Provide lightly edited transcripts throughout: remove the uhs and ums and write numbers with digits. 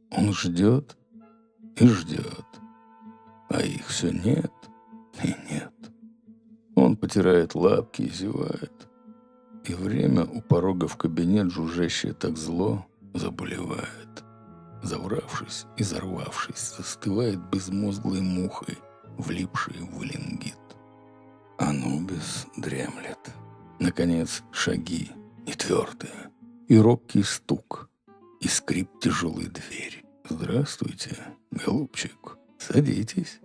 Он ждет и ждет, а их все нет и нет. Он потирает лапки и зевает. И время у порога в кабинет, жужжащее так зло, заболевает. Завравшись и зарвавшись, застывает безмозглой мухой, влипшей в лингит. Анубис дремлет. Наконец шаги, не твердые, и робкий стук, и скрип тяжелой двери. «Здравствуйте, голубчик, садитесь».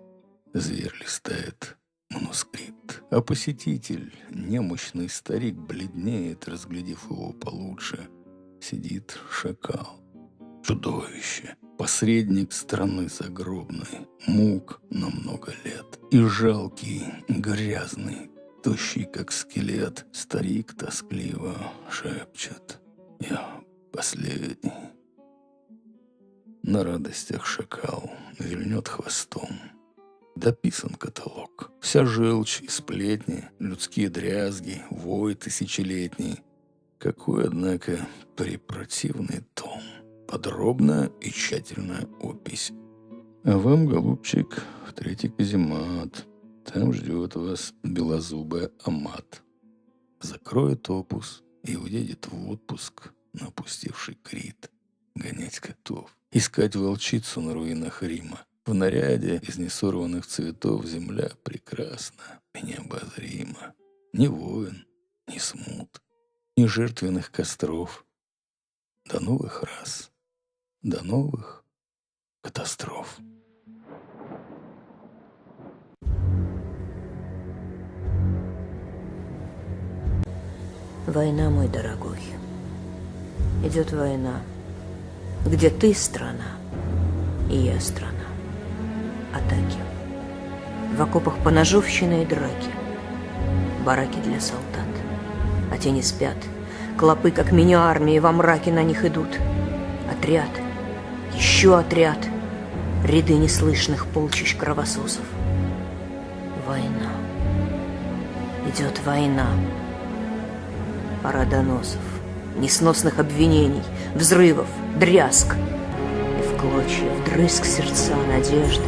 Зверь листает манускрипт, а посетитель, немощный старик, бледнеет, разглядев его получше. Сидит шакал, чудовище, посредник страны загробной, мук на много лет. И жалкий, грязный, тощий, как скелет, старик тоскливо шепчет: «Я последний». На радостях шакал вильнет хвостом. Дописан каталог. Вся желчь и сплетни, людские дрязги, вой тысячелетний. Какой, однако, препротивный том. Подробная и тщательная опись. А вам, голубчик, в 3-й каземат. Там ждет вас белозубая Амат. Закроет опус и уедет в отпуск, напустивший Крит. Гонять котов. Искать волчицу на руинах Рима. В наряде из несорванных цветов земля прекрасна и необозрима. Ни войн, ни смут, ни жертвенных костров. До новых рас, до новых катастроф. Война, мой дорогой. Идет война, где ты страна, и я страна. Атаки. В окопах поножовщина и драки. Бараки для солдат. А те не спят. Клопы, как мини-армии, во мраке на них идут. Отряд. Еще отряд. Ряды неслышных полчищ кровососов. Война. Идет война. Пора доносов, несносных обвинений, взрывов, дрязг. И в клочья вдрызг сердца надежды,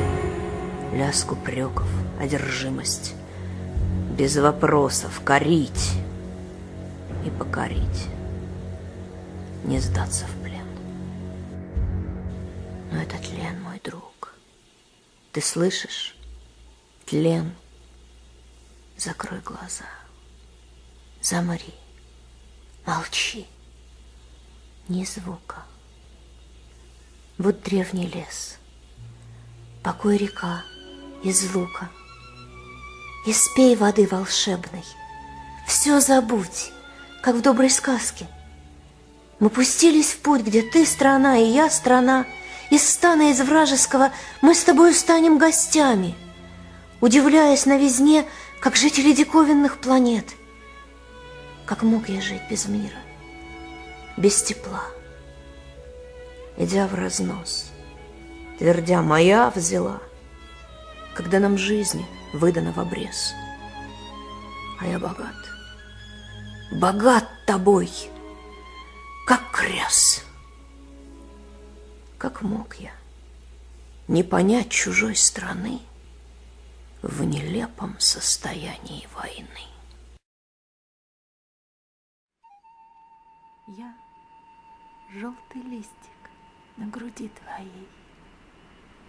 лязг упреков, одержимость. Без вопросов корить и покорить, не сдаться в плен. Но это тлен, мой друг. Ты слышишь? Тлен. Закрой глаза. Замри. Молчи. Ни звука. Вот древний лес. Покой река из лука. И спей воды волшебной. Все забудь, как в доброй сказке. Мы пустились в путь, где ты страна, и я страна. Из стана из вражеского мы с тобою станем гостями, удивляясь новизне, как жители диковинных планет. Как мог я жить без мира, без тепла, идя в разнос, твердя «моя взяла», когда нам жизни выдано в обрез. А я богат, богат тобой, как кряс. Как мог я не понять чужой страны в нелепом состоянии войны? Я желтый листик на груди твоей.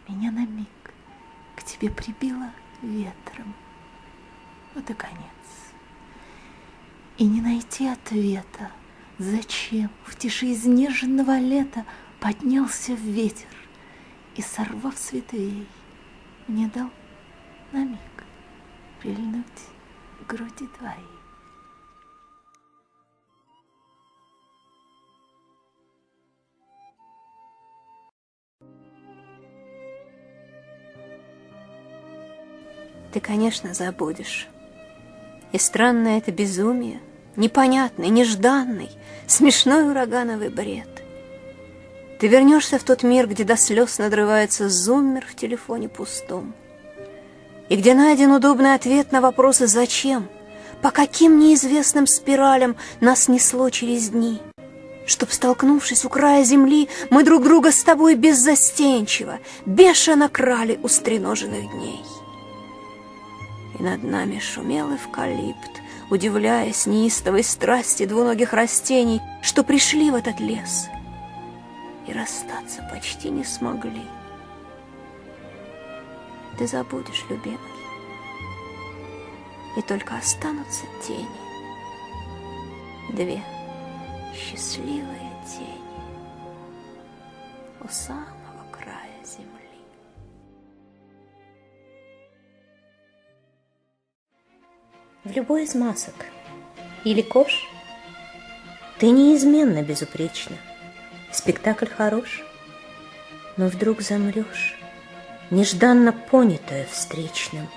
Меня на миг к тебе прибило ветром. Вот и конец. И не найти ответа, зачем в тиши изнеженного лета поднялся ветер и, сорвав с ветвей, мне дал на миг прильнуть к груди твоей. Ты, конечно, забудешь. И странное это безумие, непонятный, нежданный, смешной урагановый бред. Ты вернешься в тот мир, где до слез надрывается зуммер в телефоне пустом, и где найден удобный ответ на вопросы «зачем?», По каким неизвестным спиралям нас несло через дни, чтоб, столкнувшись у края земли, мы друг друга с тобой беззастенчиво, бешено крали у стреноженных дней. И над нами шумел эвкалипт, удивляясь неистовой страсти двуногих растений, что пришли в этот лес и расстаться почти не смогли. Ты забудешь, любимый, и только останутся тени, две счастливые тени у самого края земли. В любой из масок или кош ты неизменно безупречна, спектакль хорош, но вдруг замрешь, нежданно понятая встречным,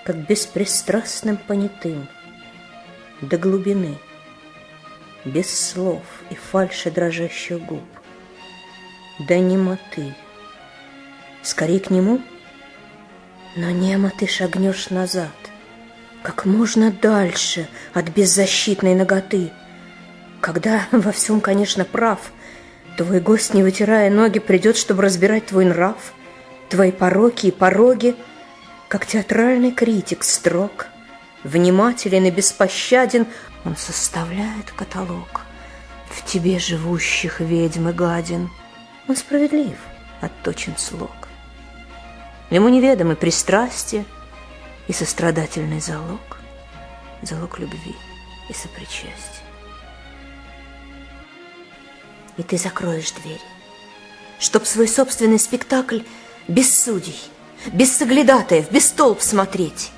как беспристрастным понятым, до глубины, без слов и фальши дрожащих губ, до немоты. Скорей к нему, но немо ты шагнешь назад, как можно дальше от беззащитной наготы, когда во всем, конечно, прав, твой гость, не вытирая ноги, придет, чтобы разбирать твой нрав, твои пороки и пороги, как театральный критик строг, внимателен и беспощаден, он составляет каталог в тебе живущих ведьм и гадин. Он справедлив, отточен слог. Ему неведомы пристрастия и сострадательный залог, залог любви и сопричастия. И ты закроешь двери, чтоб свой собственный спектакль без судей, без соглядатаев, без толп смотреть,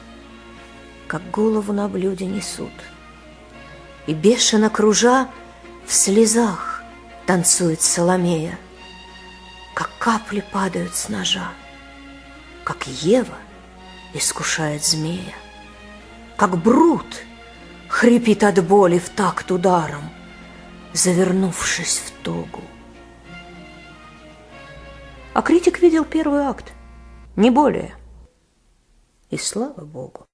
как голову на блюде несут, и бешено кружа в слезах танцует Соломея, как капли падают с ножа, как Ева искушает змея, как Брут хрипит от боли в такт ударом, завернувшись в тогу. А критик видел первый акт, не более. И слава Богу.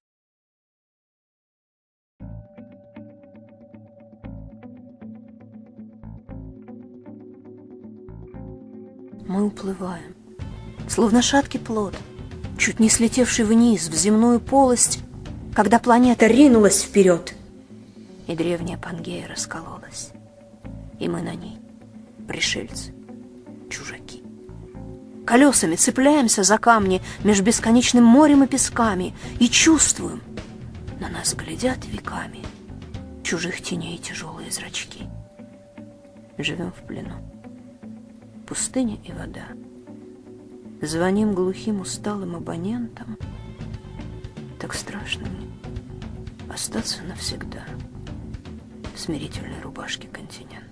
Мы уплываем, словно шаткий плод, чуть не слетевший вниз в земную полость, когда планета ринулась вперед, и древняя Пангея раскололась, и мы на ней, пришельцы, чужаки. Колесами цепляемся за камни меж бесконечным морем и песками и чувствуем, на нас глядят веками чужих теней тяжелые зрачки. Живем в плену, пустыня и вода. Звоним глухим усталым абонентам. Так страшно мне остаться навсегда в смирительной рубашке континента.